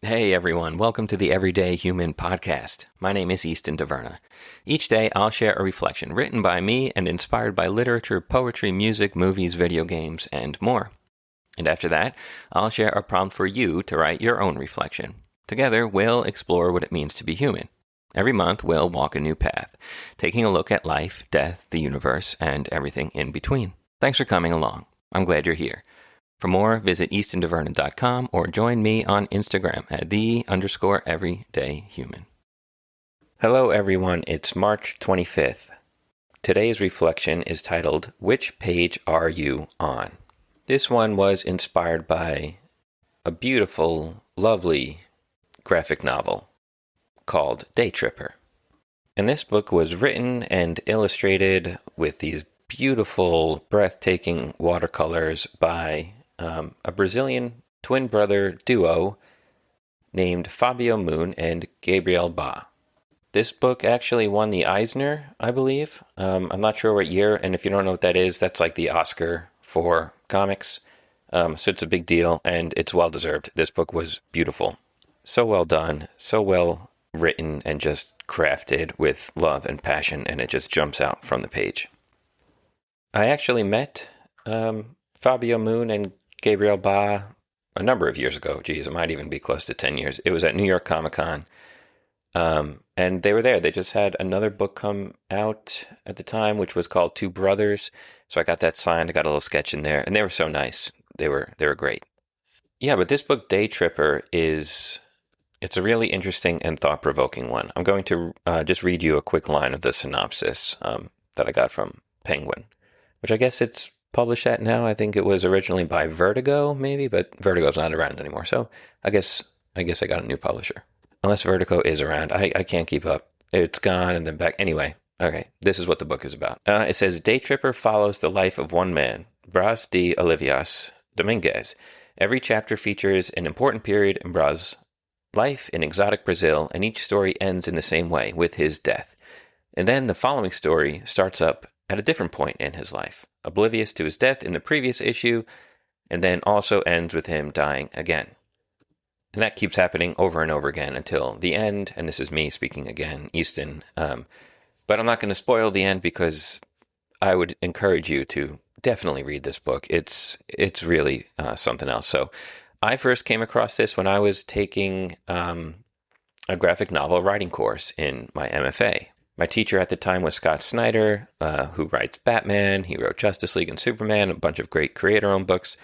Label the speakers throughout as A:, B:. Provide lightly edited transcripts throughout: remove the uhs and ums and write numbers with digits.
A: Hey everyone, welcome to the Everyday Human Podcast. My name is Easton Taverna. Each day I'll share a reflection written by me and inspired by literature, poetry, music, movies, video games, and more. And after that, I'll share a prompt for you to write your own reflection. Together, we'll explore what it means to be human. Every month, we'll walk a new path, taking a look at life, death, the universe, and everything in between. Thanks for coming along. I'm glad you're here. For more, visit eastontaverna.com or join me on Instagram at _everydayhuman. Hello everyone, it's March 25th. Today's reflection is titled, Which Page Are You On? This one was inspired by a beautiful, lovely graphic novel called Daytripper. And this book was written and illustrated with these beautiful, breathtaking watercolors by a Brazilian twin brother duo named Fábio Moon and Gabriel Bá. This book actually won the Eisner, I believe. I'm not sure what year, and if you don't know what that is, that's like the Oscar for comics. So it's a big deal, and it's well-deserved. This book was beautiful. So well done, so well written, and just crafted with love and passion, and it just jumps out from the page. I actually met Fábio Moon and Gabriel Bá a number of years ago. Geez, it might even be close to 10 years. It was at New York Comic Con. And they were there. They just had another book come out at the time, which was called Two Brothers. So I got that signed. I got a little sketch in there. And they were so nice. They were great. Yeah, but this book, Daytripper, it's a really interesting and thought-provoking one. I'm going to just read you a quick line of the synopsis that I got from Penguin, which I guess it's published at now. I think it was originally by Vertigo, maybe, but Vertigo's not around anymore. So I guess I got a new publisher. Unless Vertigo is around. I can't keep up. It's gone and then back. Anyway, okay, this is what the book is about. It says, Daytripper follows the life of one man, Brás de Oliveira Domingues. Every chapter features an important period in Brás' life in exotic Brazil, and each story ends in the same way, with his death. And then the following story starts up at a different point in his life, oblivious to his death in the previous issue, and then also ends with him dying again. And that keeps happening over and over again until the end, and this is me speaking again, Easton. But I'm not going to spoil the end because I would encourage you to definitely read this book. It's really something else. So I first came across this when I was taking a graphic novel writing course in my MFA. My teacher at the time was Scott Snyder, who writes Batman. He wrote Justice League and Superman, a bunch of great creator-owned books.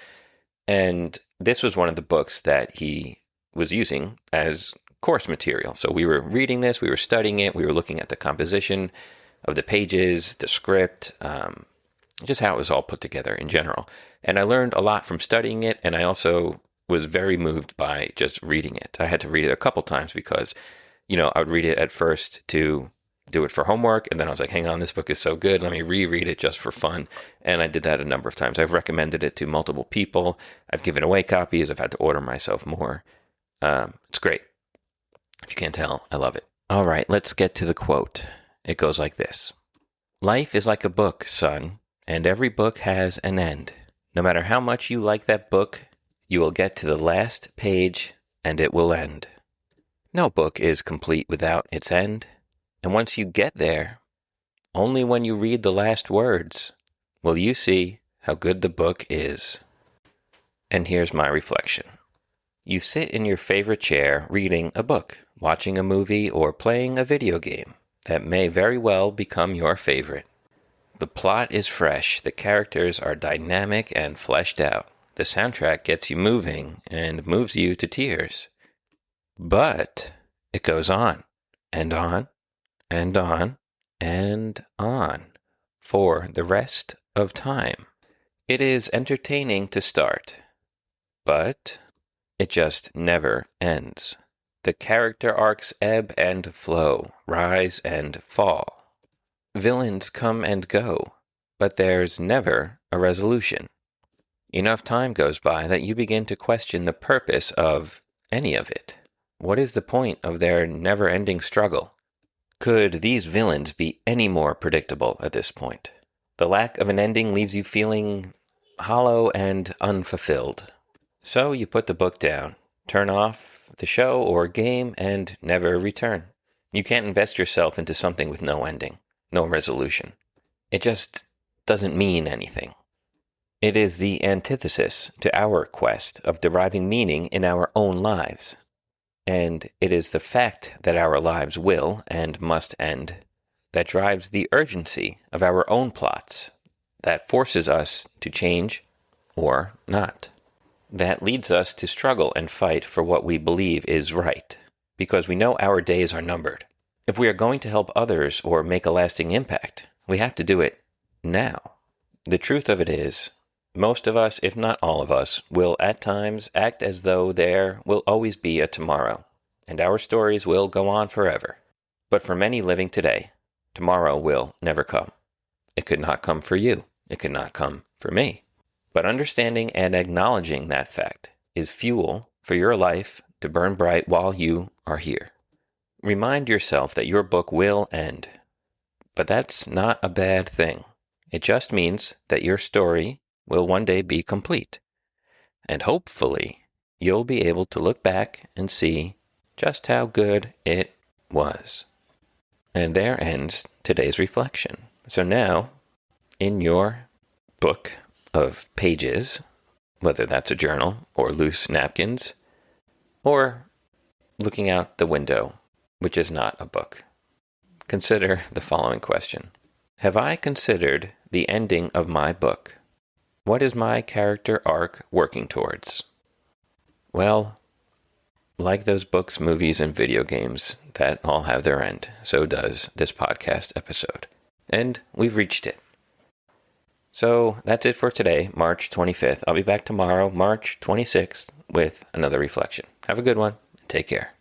A: And this was one of the books that he was using as course material. So we were reading this, we were studying it, we were looking at the composition of the pages, the script, just how it was all put together in general. And I learned a lot from studying it, and I also was very moved by just reading it. I had to read it a couple times because, I would read it at first to do it for homework, and then I was like, hang on, this book is so good, let me reread it just for fun. And I did that a number of times. I've recommended it to multiple people. I've given away copies. I've had to order myself more. It's great. If you can't tell, I love it. All right, let's get to the quote. It goes like this. Life is like a book, son, and every book has an end. No matter how much you like that book, you will get to the last page and it will end. No book is complete without its end. And once you get there, only when you read the last words will you see how good the book is. And here's my reflection. You sit in your favorite chair reading a book, watching a movie, or playing a video game that may very well become your favorite. The plot is fresh, the characters are dynamic and fleshed out. The soundtrack gets you moving and moves you to tears. But it goes on and on and on and on for the rest of time. It is entertaining to start, but it just never ends. The character arcs ebb and flow, rise and fall. Villains come and go, but there's never a resolution. Enough time goes by that you begin to question the purpose of any of it. What is the point of their never-ending struggle? Could these villains be any more predictable at this point? The lack of an ending leaves you feeling hollow and unfulfilled. So you put the book down, turn off the show or game and never return. You can't invest yourself into something with no ending, no resolution. It just doesn't mean anything. It is the antithesis to our quest of deriving meaning in our own lives. And it is the fact that our lives will and must end that drives the urgency of our own plots, that forces us to change or not. That leads us to struggle and fight for what we believe is right, because we know our days are numbered. If we are going to help others or make a lasting impact, we have to do it now. The truth of it is, most of us, if not all of us, will at times act as though there will always be a tomorrow, and our stories will go on forever. But for many living today, tomorrow will never come. It could not come for you. It could not come for me. But understanding and acknowledging that fact is fuel for your life to burn bright while you are here. Remind yourself that your book will end. But that's not a bad thing. It just means that your story will one day be complete. And hopefully, you'll be able to look back and see just how good it was. And there ends today's reflection. So now, in your book of pages, whether that's a journal or loose napkins, or looking out the window, which is not a book, consider the following question. Have I considered the ending of my book? What is my character arc working towards? Well, like those books, movies, and video games that all have their end, so does this podcast episode. And we've reached it. So that's it for today, March 25th. I'll be back tomorrow, March 26th, with another reflection. Have a good one. Take care.